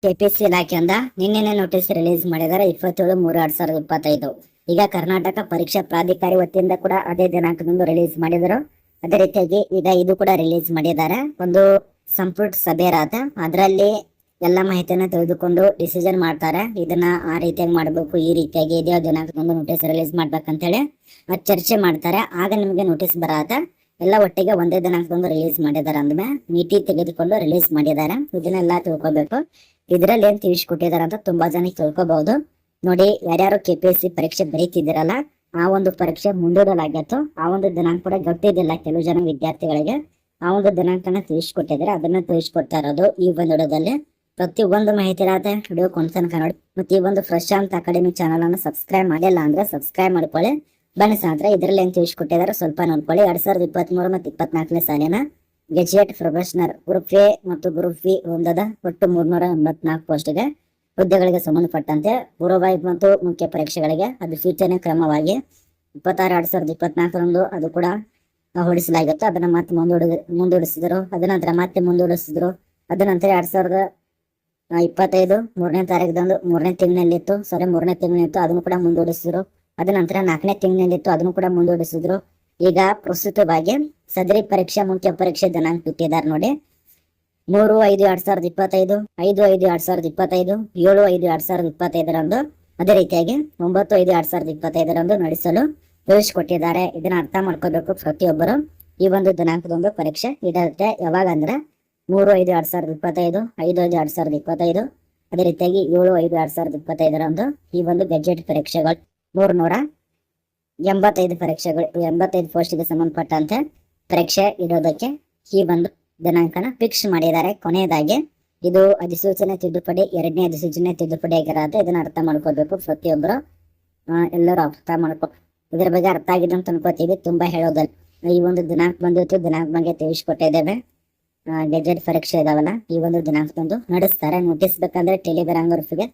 KPC ಇಲಾಖೆಯಿಂದ ನಿನ್ನೆ notice release ಮಾಡಿದ್ದಾರೆ 27/3/2025. ಈಗ ಕರ್ನಾಟಕ ಪರೀಕ್ಷಾ ಪ್ರಾಧಿಕಾರಿ ವತಿಯಿಂದ ಕೂಡ ಅದೇ ದಿನಾಂಕದಂದು ರಿಲೀಸ್ ಮಾಡಿದರು. ಅದೇ ರೀತಿಯಾಗಿ ಈಗ ಇದು ಕೂಡ ರಿಲೀಸ್ ಮಾಡಿದ್ದಾರೆ. ಒಂದು ಸಂಪುಟ ಸಭೆ ರಾತ ಅದರಲ್ಲಿ ಎಲ್ಲ ಮಾಹಿತಿಯನ್ನ ತಿಳಿದುಕೊಂಡು ಡಿಸಿಷನ್ ಮಾಡ್ತಾರೆ. ಇದನ್ನ ಆ ರೀತಿಯಾಗಿ ಮಾಡಬೇಕು, ಈ ರೀತಿಯಾಗಿ ಇದೇ ದಿನಾಂಕದಂದು ನೋಟಿಸ್ ರಿಲೀಸ್ ಮಾಡ್ಬೇಕಂತ ಹೇಳಿ ಚರ್ಚೆ ಮಾಡ್ತಾರೆ. ಆಗ ನಿಮಗೆ ನೋಟಿಸ್ ಬರಾತ ಎಲ್ಲ ಒಟ್ಟಿಗೆ ಒಂದೇ ದಿನಾಂಕದಂದು ರಿಲೀಸ್ ಮಾಡಿದ್ದಾರೆ. ಅಂದ್ಮೇಲೆ ನೀತಿ ತೆಗೆದುಕೊಂಡು ರಿಲೀಸ್ ಮಾಡಿದ್ದಾರೆ. ಇದನ್ನೆಲ್ಲ ತಿಳ್ಕೊಬೇಕು. ಇದರಲ್ಲಿ ಏನ್ ತಿಳಿಸ್ಕೊಟ್ಟಿದ್ದಾರೆ ಅಂತ ತುಂಬಾ ಜನ ತಿಳ್ಕೊಬಹುದು. ನೋಡಿ, ಯಾರ್ಯಾರು ಕೆಪಿಎಸ್ಸಿ ಪರೀಕ್ಷೆ ಬರೀತಿದ್ದೀರಲ್ಲ, ಆ ಒಂದು ಪರೀಕ್ಷೆ ಮುಂದೂಡಲಾಗಿತ್ತು. ಆ ಒಂದು ದಿನಾಂಕ ಕೂಡ ಗೊತ್ತಿದ್ದಿಲ್ಲ ಕೆಲವು ಜನ ವಿದ್ಯಾರ್ಥಿಗಳಿಗೆ. ಆ ಒಂದು ದಿನಾಂಕನ ತಿಳಿಸ್ಕೊಟ್ಟಿದ್ದಾರೆ. ಅದನ್ನ ತಿಳಿಸ್ಕೊಡ್ತಾ ಇರೋದು ಈ ಒಂದು ವಿಡಿಯೋದಲ್ಲಿ. ಪ್ರತಿ ಒಂದು ಮಾಹಿತಿ ಇರತ್ತೆ. ವಿಡಿಯೋ ಕೊಂಡ್ತನಕ ನೋಡಿ. ಮತ್ತೆ ಈ ಒಂದು ಪ್ರಶಾಂತ್ ಅಕಾಡೆಮಿ ಚಾನಲ್ ಅನ್ನು ಸಬ್ಸ್ಕ್ರೈಬ್ ಮಾಡಿಲ್ಲ ಅಂದ್ರೆ ಸಬ್ಸ್ಕ್ರೈಬ್ ಮಾಡ್ಕೊಳ್ಳಿ. ಬನ್ನಿ ಸಾಂದ್ರೆ ಇದರಲ್ಲಿ ಏನ್ ತಿಳಿಸ್ಕೊಟ್ಟಿದ್ದಾರೆ ಸ್ವಲ್ಪ ನೋಡ್ಕೊಳ್ಳಿ. 2023 ಮತ್ತು 2024 ಸಾಲಿನ ಗೆಜೆಟ್ ಪ್ರೊಫೆಷನರ್ ಗ್ರೂಪ್ ಎ ಮತ್ತು ಗ್ರೂಪ್ ಬಿ ಹೊಂದದ ಒಟ್ಟು 384 ಪೋಸ್ಟ್ಗೆ ಹುದ್ದೆಗಳಿಗೆ ಸಂಬಂಧಪಟ್ಟಂತೆ ಪೂರ್ವಭಾವಿ ಮತ್ತು ಮುಖ್ಯ ಪರೀಕ್ಷೆಗಳಿಗೆ ಅಧಿಸೂಚನೆ ಕ್ರಮವಾಗಿ 26/2024 ಅದು ಕೂಡ ಹೊರಡಿಸಲಾಗಿತ್ತು. ಅದನ್ನ ಮತ್ತೆ ಮುಂದೂಡಿಸಿದ್ರು. ಅದನಂತರ ಮತ್ತೆ ಮುಂದೂಡಿಸಿದ್ರು. ಅದನಂತರ 2025 3ನೇ ತಾರೀಕದಂದು 3ನೇ ತಿಂಗಳಿತ್ತು. ಮೂರನೇ ತಿಂಗಳಿತ್ತು, ಅದನ್ನು ಕೂಡ ಮುಂದೂಡಿಸಿದ್ರು. ಅದನಂತರ 4ನೇ ತಿಂಗಳಿತ್ತು, ಅದನ್ನು ಕೂಡ ಮುಂದೂಡಿಸಿದ್ರು. ಈಗ ಪ್ರಸ್ತುತವಾಗಿ ಸದರಿ ಪರೀಕ್ಷಾ ಮುಖ್ಯ ಪರೀಕ್ಷೆ ದಿನಾಂಕ ಬಿಟ್ಟಿದ್ದಾರೆ ನೋಡಿ. 3/5/2025, 5/5/2025, 7/5/2025 ಅದೇ ರೀತಿಯಾಗಿ 9/5/2025 ನಡೆಸಲು ತಿಳಿಸಿಕೊಟ್ಟಿದ್ದಾರೆ. ಇದನ್ನ ಅರ್ಥ ಮಾಡ್ಕೋಬೇಕು ಪ್ರತಿಯೊಬ್ಬರು. ಈ ಒಂದು ದಿನಾಂಕದೊಂದು ಪರೀಕ್ಷೆ ಇರುತ್ತೆ. ಯಾವಾಗ ಅಂದ್ರೆ 3/5/2025, 5/5/2025, ಅದೇ ರೀತಿಯಾಗಿ 7/5/2025 ಈ ಒಂದು ಗೆಜೆಟ್ ಪರೀಕ್ಷೆಗಳು 385 ಪರೀಕ್ಷೆಗಳು 85 ಪೋಸ್ಟ್ಗೆ ಸಂಬಂಧಪಟ್ಟಂತೆ ಪರೀಕ್ಷೆ ಇಡೋದಕ್ಕೆ ಈ ಒಂದು ದಿನಾಂಕನ ಫಿಕ್ಸ್ ಮಾಡಿದ್ದಾರೆ. ಕೊನೆಯದಾಗಿ ಇದು ಅಧಿಸೂಚನೆ ತಿದ್ದುಪಡಿ, 2ನೇ ಅಧಿಸೂಚನೆ ತಿದ್ದುಪಡಿ ಆಗಿರತ್ತೆ. ಇದನ್ನ ಅರ್ಥ ಮಾಡ್ಕೋಬೇಕು ಪ್ರತಿಯೊಬ್ಬರು. ಎಲ್ಲರೂ ಅರ್ಥ ಮಾಡ್ಕೊ. ಇದ್ರ ಬಗ್ಗೆ ಅರ್ಥ ಆಗಿದೆ ಅಂತ ಅನ್ಕೋತೀವಿ. ತುಂಬಾ ಹೇಳೋದಲ್ಲ. ಈ ಒಂದು ದಿನಾಂಕ ಬಂದಿತ್ತು, ದಿನಾಂಕ ಬಗ್ಗೆ ತಿಳಿಸ್ಕೊಟ್ಟಿದ್ದೇವೆ. ಗೆಜೆಟ್ ಪರೀಕ್ಷೆ ಇದಾವಲ್ಲ, ಈ ಒಂದು ದಿನಾಂಕದಂದು ನಡೆಸ್ತಾರೆ. ನೋಟಿಸ್ ಬೇಕಂದ್ರೆ ಟೆಲಿಗ್ರಾಮ್ ಗ್ರೂಪ್ಗೆ